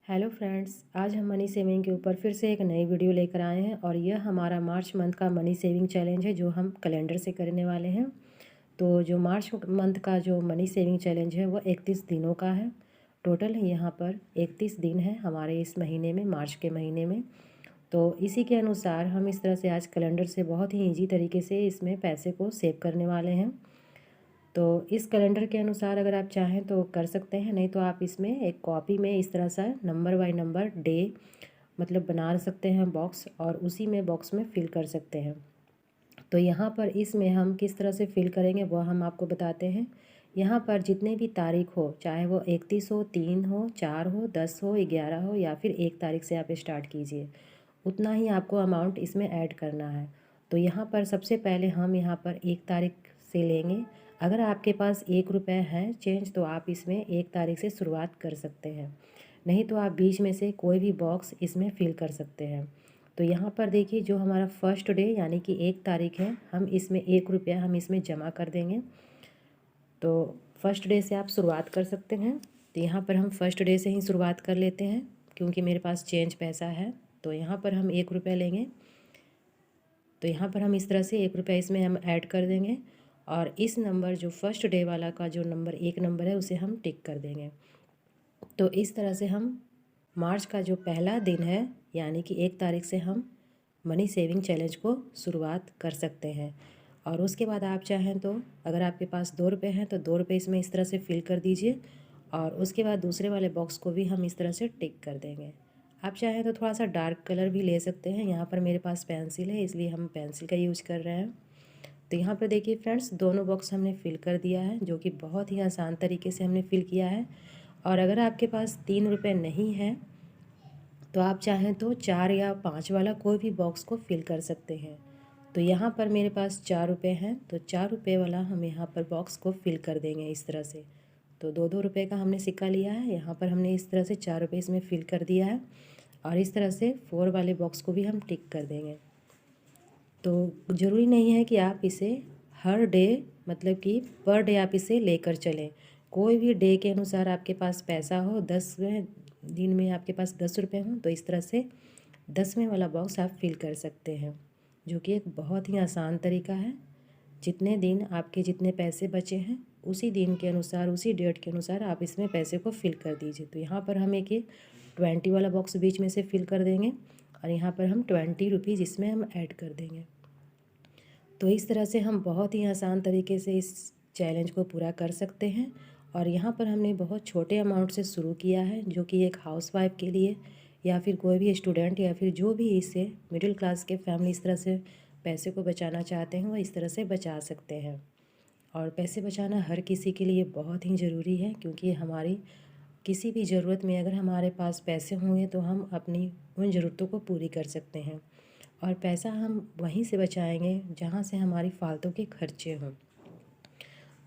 Hello friends, आज हम money saving के ऊपर फिर से एक नई वीडियो लेकर आए हैं और यह हमारा मार्च मंथ का मनी सेविंग चैलेंज है जो हम कैलेंडर से करने वाले हैं। तो जो मार्च मंथ का जो मनी सेविंग चैलेंज है वो 31 दिनों का है। टोटल यहाँ पर 31 दिन है हमारे इस महीने में, मार्च के महीने में। तो इसी के अनुसार हम इस तरह से आज कैलेंडर से बहुत ही ईजी तरीके से इसमें पैसे को सेव करने वाले हैं। तो इस कैलेंडर के अनुसार अगर आप चाहें तो कर सकते हैं, नहीं तो आप इसमें एक कॉपी में इस तरह सा नंबर बाय नंबर डे मतलब बना सकते हैं बॉक्स, और उसी में बॉक्स में फिल कर सकते हैं। तो यहाँ पर इसमें हम किस तरह से फिल करेंगे वह हम आपको बताते हैं। यहाँ पर जितने भी तारीख हो, चाहे वो 31 हो, 3 हो, 4 हो, 10 हो, 11 हो या फिर 1 तारीख से आप स्टार्ट कीजिए, उतना ही आपको अमाउंट इसमें ऐड करना है। तो यहाँ पर सबसे पहले हम यहाँ पर 1 तारीख से लेंगे। अगर आपके पास 1 रुपये है चेंज तो आप इसमें 1 तारीख से शुरुआत कर सकते हैं, नहीं तो आप बीच में से कोई भी बॉक्स इसमें फिल कर सकते हैं। तो यहाँ पर देखिए, जो हमारा फर्स्ट डे यानी कि 1 तारीख है, हम इसमें 1 रुपया हम इसमें जमा कर देंगे। तो फर्स्ट डे से आप शुरुआत कर सकते हैं। तो यहाँ पर हम फर्स्ट डे से ही शुरुआत कर लेते हैं क्योंकि मेरे पास चेंज पैसा है। तो यहाँ पर हम 1 रुपया लेंगे। तो यहाँ पर हम इस तरह से 1 रुपया इसमें हम ऐड कर देंगे, और इस नंबर जो फर्स्ट डे वाला का जो नंबर 1 नंबर है उसे हम टिक कर देंगे। तो इस तरह से हम मार्च का जो पहला दिन है यानी कि 1 तारीख से हम मनी सेविंग चैलेंज को शुरुआत कर सकते हैं। और उसके बाद आप चाहें तो अगर आपके पास 2 रुपये हैं तो 2 रुपये इसमें इस तरह से फिल कर दीजिए, और उसके बाद दूसरे वाले बॉक्स को भी हम इस तरह से टिक कर देंगे। आप चाहें तो थोड़ा सा डार्क कलर भी ले सकते हैं। यहाँ पर मेरे पास पेंसिल है इसलिए हम पेंसिल का यूज कर रहे हैं। तो यहाँ पर देखिए फ्रेंड्स, दोनों बॉक्स हमने फिल कर दिया है, जो कि बहुत ही आसान तरीके से हमने फिल किया है। और अगर आपके पास 3 रुपये नहीं है तो आप चाहें तो 4 या 5 वाला कोई भी बॉक्स को फिल कर सकते हैं। तो यहाँ पर मेरे पास 4 रुपये हैं, तो 4 रुपये वाला हम यहाँ पर बॉक्स को फिल कर देंगे इस तरह से। तो 2-2 रुपये का हमने सिक्का लिया है, यहाँ पर हमने इस तरह से 4 रुपये इसमें फिल कर दिया है, और इस तरह से 4 वाले बॉक्स को भी हम टिक कर देंगे। तो ज़रूरी नहीं है कि आप इसे हर डे मतलब कि पर डे आप इसे लेकर चलें। कोई भी डे के अनुसार आपके पास पैसा हो, 10वें दिन में आपके पास 10 रुपये हों तो इस तरह से 10वें वाला बॉक्स आप फिल कर सकते हैं, जो कि एक बहुत ही आसान तरीका है। जितने दिन आपके जितने पैसे बचे हैं उसी दिन के अनुसार, उसी डेट के अनुसार आप इसमें पैसे को फिल कर दीजिए। तो यहाँ पर हम एक 20 वाला बॉक्स बीच में से फिल कर देंगे, और यहाँ पर हम 20 रुपीज़ इसमें हम ऐड कर देंगे। तो इस तरह से हम बहुत ही आसान तरीके से इस चैलेंज को पूरा कर सकते हैं। और यहाँ पर हमने बहुत छोटे अमाउंट से शुरू किया है, जो कि एक हाउसवाइफ के लिए या फिर कोई भी स्टूडेंट या फिर जो भी इससे मिडिल क्लास के फैमिली इस तरह से पैसे को बचाना चाहते हैं वह इस तरह से बचा सकते हैं। और पैसे बचाना हर किसी के लिए बहुत ही ज़रूरी है, क्योंकि हमारी किसी भी ज़रूरत में अगर हमारे पास पैसे होंगे तो हम अपनी उन ज़रूरतों को पूरी कर सकते हैं। और पैसा हम वहीं से बचाएंगे जहाँ से हमारी फालतू के खर्चे हों।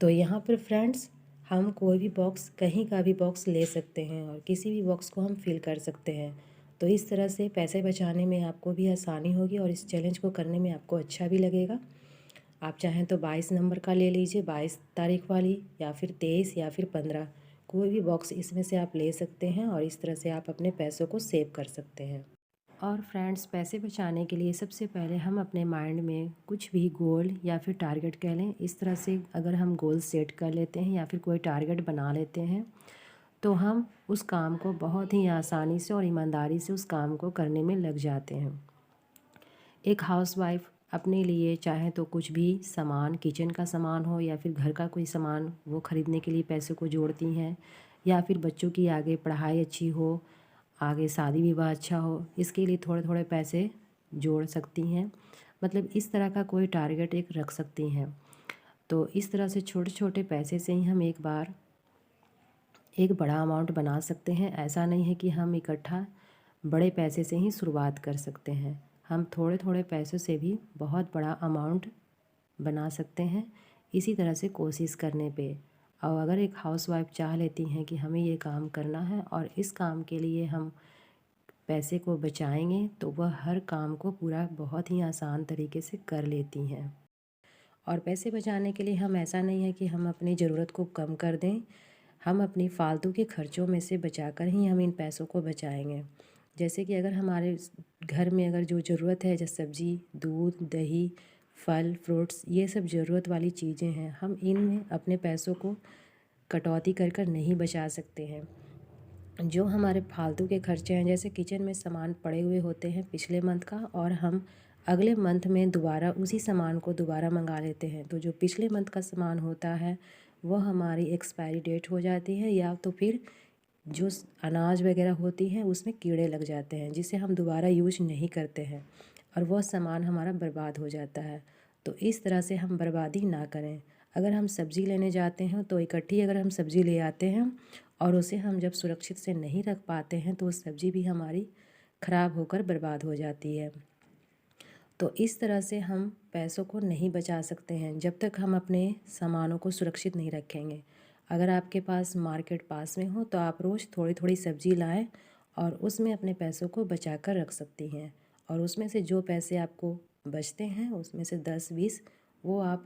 तो यहाँ पर फ्रेंड्स, हम कोई भी बॉक्स, कहीं का भी बॉक्स ले सकते हैं और किसी भी बॉक्स को हम फिल कर सकते हैं। तो इस तरह से पैसे बचाने में आपको भी आसानी होगी और इस चैलेंज को करने में आपको अच्छा भी लगेगा। आप चाहें तो 22 नंबर का ले लीजिए, 22 तारीख वाली, या फिर 23 या फिर 15, कोई भी बॉक्स इसमें से आप ले सकते हैं और इस तरह से आप अपने पैसों को सेव कर सकते हैं। और फ्रेंड्स, पैसे बचाने के लिए सबसे पहले हम अपने माइंड में कुछ भी गोल या फिर टारगेट कह लें, इस तरह से अगर हम गोल सेट कर लेते हैं या फिर कोई टारगेट बना लेते हैं तो हम उस काम को बहुत ही आसानी से और ईमानदारी से उस काम को करने में लग जाते हैं। एक हाउसवाइफ अपने लिए चाहे तो कुछ भी सामान, किचन का सामान हो या फिर घर का कोई सामान, वो ख़रीदने के लिए पैसे को जोड़ती हैं, या फिर बच्चों की आगे पढ़ाई अच्छी हो, आगे शादी विवाह अच्छा हो, इसके लिए थोड़े थोड़े पैसे जोड़ सकती हैं। मतलब इस तरह का कोई टारगेट एक रख सकती हैं। तो इस तरह से छोटे छोटे पैसे से ही हम एक बार एक बड़ा अमाउंट बना सकते हैं। ऐसा नहीं है कि हम इकट्ठा बड़े पैसे से ही शुरुआत कर सकते हैं, हम थोड़े थोड़े पैसों से भी बहुत बड़ा अमाउंट बना सकते हैं इसी तरह से कोशिश करने पे। और अगर एक हाउसवाइफ चाह लेती हैं कि हमें ये काम करना है और इस काम के लिए हम पैसे को बचाएंगे, तो वह हर काम को पूरा बहुत ही आसान तरीके से कर लेती हैं। और पैसे बचाने के लिए हम, ऐसा नहीं है कि हम अपनी ज़रूरत को कम कर दें, हम अपनी फालतू के खर्चों में से बचाकर ही हम इन पैसों को बचाएंगे। जैसे कि अगर हमारे घर में अगर जो ज़रूरत है, जैसे सब्ज़ी, दूध, दही, फल, फ्रूट्स, ये सब ज़रूरत वाली चीज़ें हैं, हम इनमें अपने पैसों को कटौती कर कर नहीं बचा सकते हैं। जो हमारे फालतू के खर्चे हैं, जैसे किचन में सामान पड़े हुए होते हैं पिछले मंथ का, और हम अगले मंथ में दोबारा उसी सामान को दोबारा मंगा लेते हैं, तो जो पिछले मंथ का सामान होता है वो हमारी एक्सपायरी डेट हो जाती है, या तो फिर जो अनाज वगैरह होती हैं उसमें कीड़े लग जाते हैं, जिसे हम दोबारा यूज नहीं करते हैं, और वह सामान हमारा बर्बाद हो जाता है। तो इस तरह से हम बर्बादी ना करें। अगर हम सब्ज़ी लेने जाते हैं तो इकट्ठी अगर हम सब्ज़ी ले आते हैं और उसे हम जब सुरक्षित से नहीं रख पाते हैं, तो वो सब्ज़ी भी हमारी ख़राब होकर बर्बाद हो जाती है। तो इस तरह से हम पैसों को नहीं बचा सकते हैं जब तक हम अपने सामानों को सुरक्षित नहीं रखेंगे। अगर आपके पास मार्केट पास में हो तो आप रोज़ थोड़ी थोड़ी सब्ज़ी लाएं और उसमें अपने पैसों को बचा कर रख सकती हैं, और उसमें से जो पैसे आपको बचते हैं उसमें से 10-20 वो आप